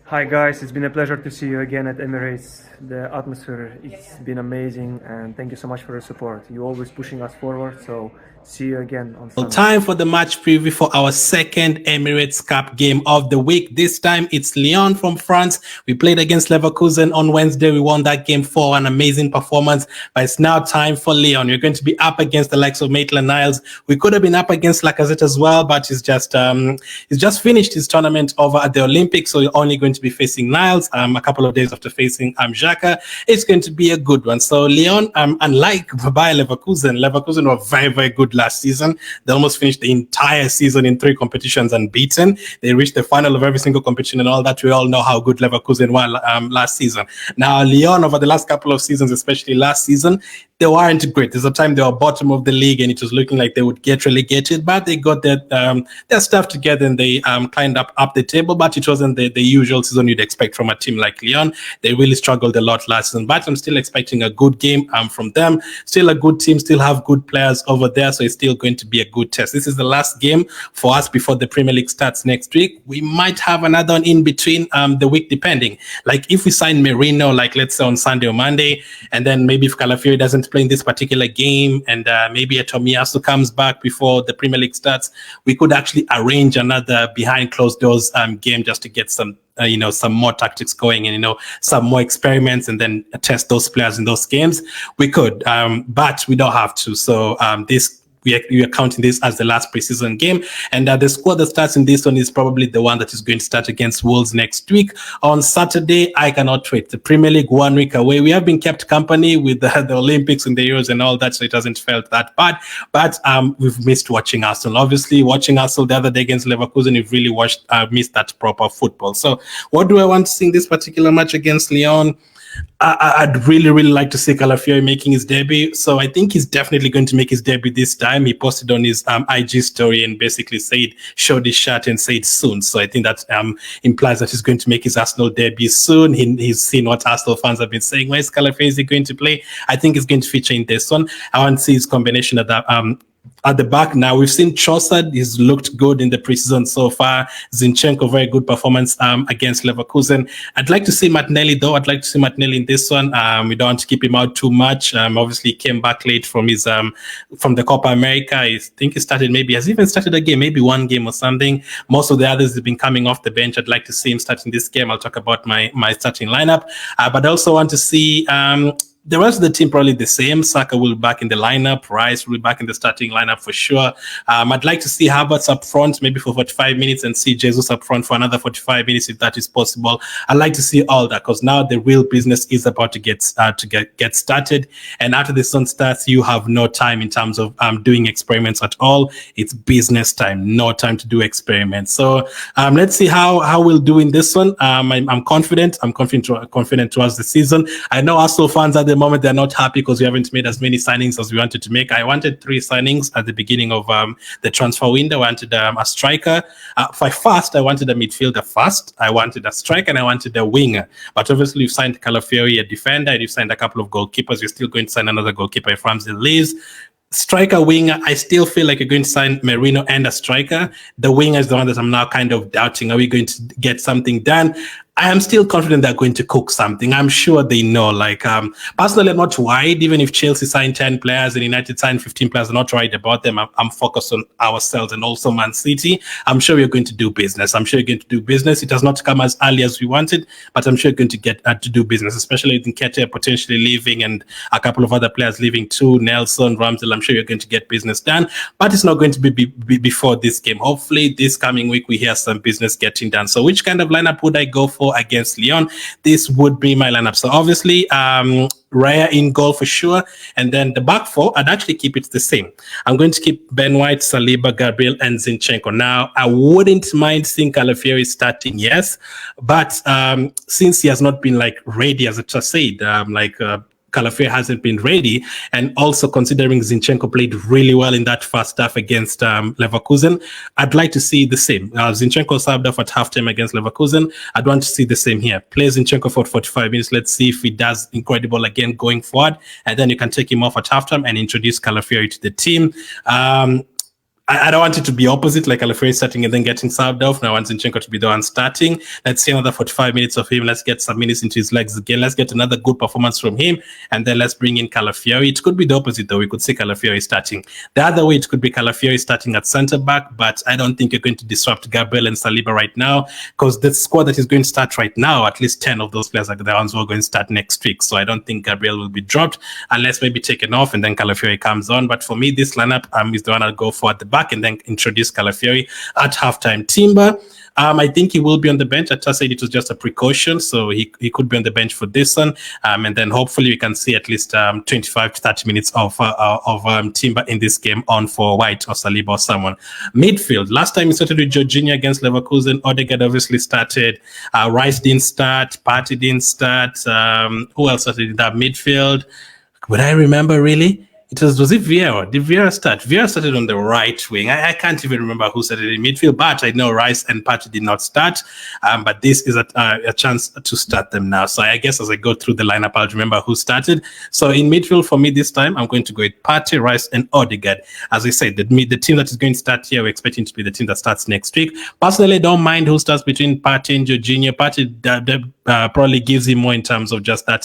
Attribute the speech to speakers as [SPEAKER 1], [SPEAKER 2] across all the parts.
[SPEAKER 1] Hi guys, it's been a pleasure to see you again at Emirates. The atmosphere has been amazing and thank you so much for your support. You're always pushing us forward, so see you again on Sunday.
[SPEAKER 2] Time for the match preview for our second Emirates Cup game of the week. This time it's Lyon from France. We played against Leverkusen on Wednesday. We won that game for an amazing performance, but it's now time for Lyon. You're going to be up against the likes of Maitland-Niles. We could have been up against Lacazette as well, but he's just finished his tournament over at the Olympics, so you're only going to be facing Niles a couple of days after facing Xhaka. It's going to be a good one. So Lyon, unlike Bayer Leverkusen were very, very good last season. They almost finished the entire season in 3 competitions unbeaten. They reached the final of every single competition and all that. We all know how good Leverkusen were last season. Now, Lyon, over the last couple of seasons, especially last season, they weren't great. There's a time they were bottom of the league and it was looking like they would get relegated, but they got their stuff together and they climbed up the table, but it wasn't the usual season you'd expect from a team like Lyon. They really struggled a lot last season, but I'm still expecting a good game from them. Still a good team, still have good players over there, so it's still going to be a good test. This is the last game for us before the Premier League starts next week. We might have another one in between the week, depending. Like if we sign Merino, like let's say on Sunday or Monday, and then maybe if Calafiori doesn't play in this particular game, and maybe a Tomiyasu comes back before the Premier League starts, we could actually arrange another behind closed doors game just to get some some more tactics going and, some more experiments and then test those players in those games. We could, but we don't have to. So we are counting this as the last preseason game. And the squad that starts in this one is probably the one that is going to start against Wolves next week on Saturday. I cannot wait. The Premier League 1 week away. We have been kept company with the Olympics and the Euros and all that, so it hasn't felt that bad. But we've missed watching Arsenal. Obviously, watching Arsenal the other day against Leverkusen, we've really missed that proper football. So what do I want to see in this particular match against Lyon? I'd really, really like to see Calafiori making his debut. So I think he's definitely going to make his debut this time. He posted on his IG story and basically showed his shirt and said soon. So I think that implies that he's going to make his Arsenal debut soon. He's seen what Arsenal fans have been saying. Where is Calafiori going to play? I think he's going to feature in this one. I want to see his combination of that. At the back now, we've seen Trossard. He's looked good in the preseason so far. Zinchenko, very good performance against Leverkusen. I'd like to see Martinelli, though. I'd like to see Martinelli in this one. We don't want to keep him out too much. Obviously, he came back late from his from the Copa America. I think he has even started a game, maybe one game or something. Most of the others have been coming off the bench. I'd like to see him starting this game. I'll talk about my starting lineup. But I also want to see the rest of the team probably the same. Saka will be back in the lineup. Rice will be back in the starting lineup for sure. I'd like to see Havertz up front maybe for 45 minutes and see Jesus up front for another 45 minutes if that is possible. I'd like to see all that because now the real business is about to get started. And after the season starts, you have no time in terms of doing experiments at all. It's business time, no time to do experiments. So let's see how we'll do in this one. I'm confident. I'm confident towards the season. I know Arsenal fans at the moment they're not happy because we haven't made as many signings as we wanted to make. I wanted 3 signings at the beginning of the transfer window. I wanted a striker. First, I wanted a midfielder first. I wanted a striker and I wanted a winger. But obviously, you've signed Calafiori, a defender, and you've signed a couple of goalkeepers. You're still going to sign another goalkeeper if Ramsey leaves. Striker, winger, I still feel like you're going to sign Merino and a striker. The winger is the one that I'm now kind of doubting. Are we going to get something done? I am still confident they're going to cook something. I'm sure they know. Personally, I'm not worried. Even if Chelsea signed 10 players and United signed 15 players, I'm not worried about them. I'm focused on ourselves and also Man City. I'm sure we're going to do business. It has not come as early as we wanted, but I'm sure you're going to get to do business, especially with Nketiah potentially leaving and a couple of other players leaving too, Nelson, Ramsdale. I'm sure you're going to get business done, but it's not going to be before this game. Hopefully, this coming week, we hear some business getting done. So which kind of lineup would I go for against Lyon? This would be my lineup. So obviously, Raya in goal for sure. And then the back four, I'd actually keep it the same. I'm going to keep Ben White, Saliba, Gabriel, and Zinchenko. Now, I wouldn't mind seeing Calafiori starting, yes. But since he has not been ready, as I just said, Calafiori hasn't been ready, and also considering Zinchenko played really well in that first half against Leverkusen, I'd like to see the same. Zinchenko subbed off at halftime against Leverkusen. I'd want to see the same here. Play Zinchenko for 45 minutes. Let's see if he does incredible again going forward, and then you can take him off at halftime and introduce Calafiori to the team. I don't want it to be opposite, like Calafiori starting and then getting subbed off. Now I want Zinchenko to be the one starting. Let's see another 45 minutes of him. Let's get some minutes into his legs again. Let's get another good performance from him. And then let's bring in Calafiori. It could be the opposite, though. We could see Calafiori starting. The other way, it could be Calafiori starting at centre-back, but I don't think you're going to disrupt Gabriel and Saliba right now, because the squad that is going to start right now, at least 10 of those players are the ones who are going to start next week. So I don't think Gabriel will be dropped unless maybe taken off and then Calafiori comes on. But for me, this lineup is the one I'll go for at the back and then introduce Calafiori at halftime. Timber, I think he will be on the bench. Arteta said it was just a precaution, so he could be on the bench for this one. And then hopefully we can see at least 25 to 30 minutes of Timber in this game on for White or Saliba or someone. Midfield, last time he started with Jorginho against Leverkusen. Odegaard obviously started. Rice didn't start. Partey didn't start. Who else started in that midfield? Would I remember really? Was it Vieira? Did Vieira start? Vieira started on the right wing. I can't even remember who started in midfield, but I know Rice and Partey did not start. But this is a chance to start them now. So I guess as I go through the lineup, I'll remember who started. So in midfield for me this time, I'm going to go with Partey, Rice, and Odegaard. As I said, the team that is going to start here, we're expecting to be the team that starts next week. Personally, I don't mind who starts between Partey and Jorginho. Partey probably gives him more in terms of just that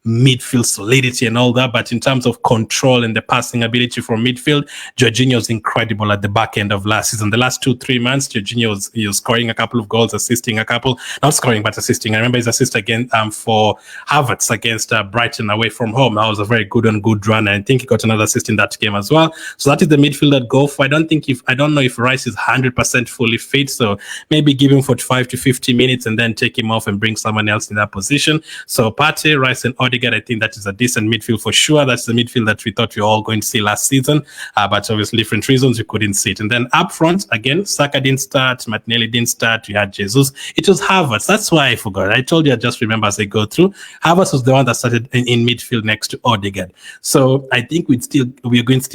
[SPEAKER 2] midfield solidity and all that, but in terms of control and the passing ability from midfield, Jorginho was incredible at the back end of last season. The last 2-3 months, Jorginho was scoring a couple of goals, assisting a couple, not scoring but assisting. I remember his assist again for Havertz against Brighton away from home. That was a very good run, and I think he got another assist in that game as well. So that is the midfield that go for. I don't know if Rice is 100% fully fit, so maybe give him 45 to 50 minutes and then take him off and bring someone else in that position. So Partey, Rice, and Odegaard, I think that is a decent midfield for sure. That's the midfield that we thought we were all going to see last season, but obviously different reasons we couldn't see it. And then up front, again, Saka didn't start, Martinelli didn't start, we had Jesus. It was Havertz. That's why I forgot. I told you I just remember as I go through. Havertz was the one that started in midfield next to Odegaard. So I think we're still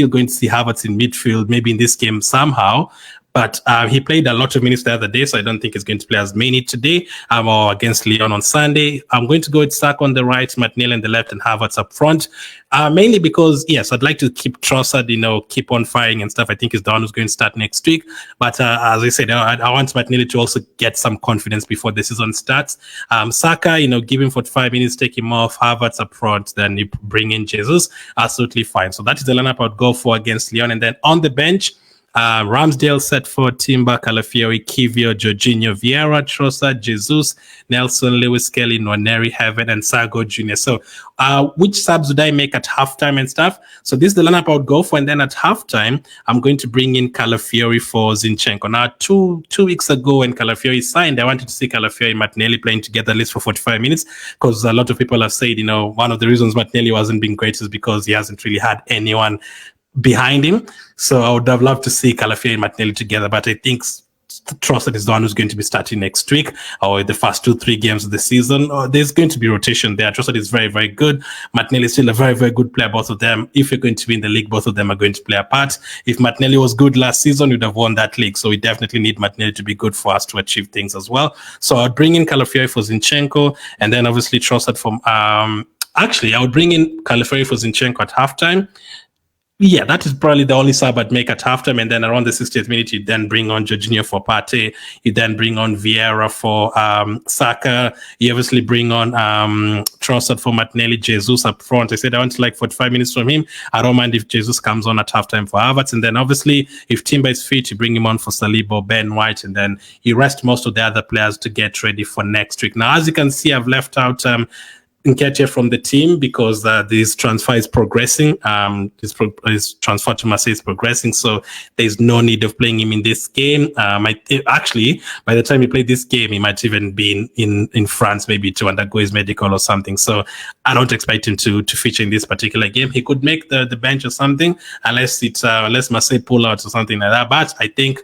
[SPEAKER 2] going to see Havertz in midfield, maybe in this game somehow. But he played a lot of minutes the other day, so I don't think he's going to play as many today or against Lyon on Sunday. I'm going to go with Saka on the right, Martinelli on the left, and Havertz up front. Mainly because, yes, I'd like to keep Trossard, keep on firing and stuff. I think he's the one who's going to start next week. But as I said, I want Martinelli to also get some confidence before the season starts. Saka, give him 45 minutes, take him off, Havertz up front, then you bring in Jesus. Absolutely fine. So that is the lineup I'd go for against Lyon. And then on the bench, Ramsdale set for Timber, Calafiori, Kivio, Jorginho, Vieira, Trossard, Jesus, Nelson, Lewis Kelly, Nwaneri, Heaven, and Sago Jr. So which subs would I make at halftime and stuff? So this is the lineup I would go for. And then at halftime, I'm going to bring in Calafiori for Zinchenko. Now, two weeks ago when Calafiori signed, I wanted to see Calafiori and Martinelli playing together at least for 45 minutes because a lot of people have said, one of the reasons Martinelli wasn't being great is because he hasn't really had anyone behind him. So I would have loved to see Calafiori and Martinelli together, but I think Trossard is the one who's going to be starting next week or the first 2-3 games of the season. There's going to be rotation there. Trossard is very, very good. Martinelli is still a very, very good player, both of them. If you're going to be in the league, both of them are going to play a part. If Martinelli was good last season, you'd have won that league. So we definitely need Martinelli to be good for us to achieve things as well. So I'd bring in Calafiori for Zinchenko and then obviously Trossard from... Actually, I would bring in Calafiori for Zinchenko at halftime. Yeah, that is probably the only sub I'd make at halftime. And then around the 60th minute, you then bring on Jorginho for Partey. You then bring on Vieira for Saka. You obviously bring on Trossard for Martinelli, Jesus up front. I said I want to 45 minutes from him. I don't mind if Jesus comes on at halftime for Havertz. And then obviously, if Timber is fit, you bring him on for Saliba, Ben White. And then you rest most of the other players to get ready for next week. Now, as you can see, I've left out... Nketiah from the team because this transfer is progressing. His transfer to Marseille is progressing, so there's no need of playing him in this game. Actually, by the time he played this game, he might even be in France, maybe to undergo his medical or something. So I don't expect him to feature in this particular game. He could make the bench or something, unless Marseille pull out or something like that. But I think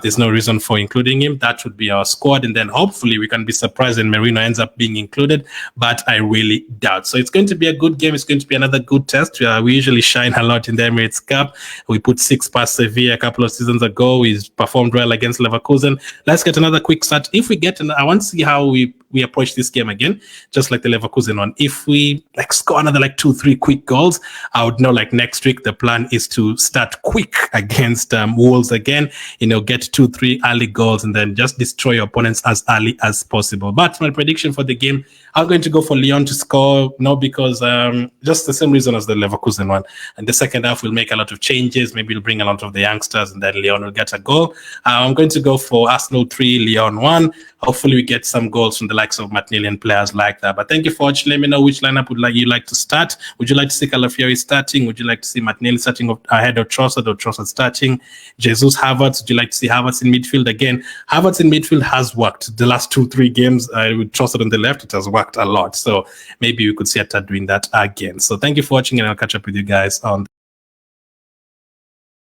[SPEAKER 2] there's no reason for including him. That would be our squad, and then hopefully we can be surprised and Merino ends up being included. But I really doubt. So it's going to be a good game. It's going to be another good test. We usually shine a lot in the Emirates Cup. We put 6 past Sevilla a couple of seasons ago. We performed well against Leverkusen. Let's get another quick start. If we get, I want to see how we we approach this game again, just like the Leverkusen one. If we like score another like 2-3 quick goals, I would know like next week the plan is to start quick against Wolves again, get 2-3 early goals and then just destroy your opponents as early as possible. But my prediction for the game, I'm going to go for Lyon to score, because just the same reason as the Leverkusen one. And the second half will make a lot of changes. Maybe we'll bring a lot of the youngsters and then Lyon will get a goal. I'm going to go for Arsenal 3, Lyon 1. Hopefully we get some goals from the likes of Martinelli and players like that. But thank you for watching. Let me know which lineup you like to start. Would you like to see Calafiori starting? Would you like to see Martinelli starting ahead of Trossard or Trossard starting? Jesus, Havertz. Would you like to see Havertz in midfield? Again, Havertz in midfield has worked. The last 2-3 games with Trossard on the left, it has worked a lot. So maybe we could see Arteta doing that again. So thank you for watching and I'll catch up with you guys on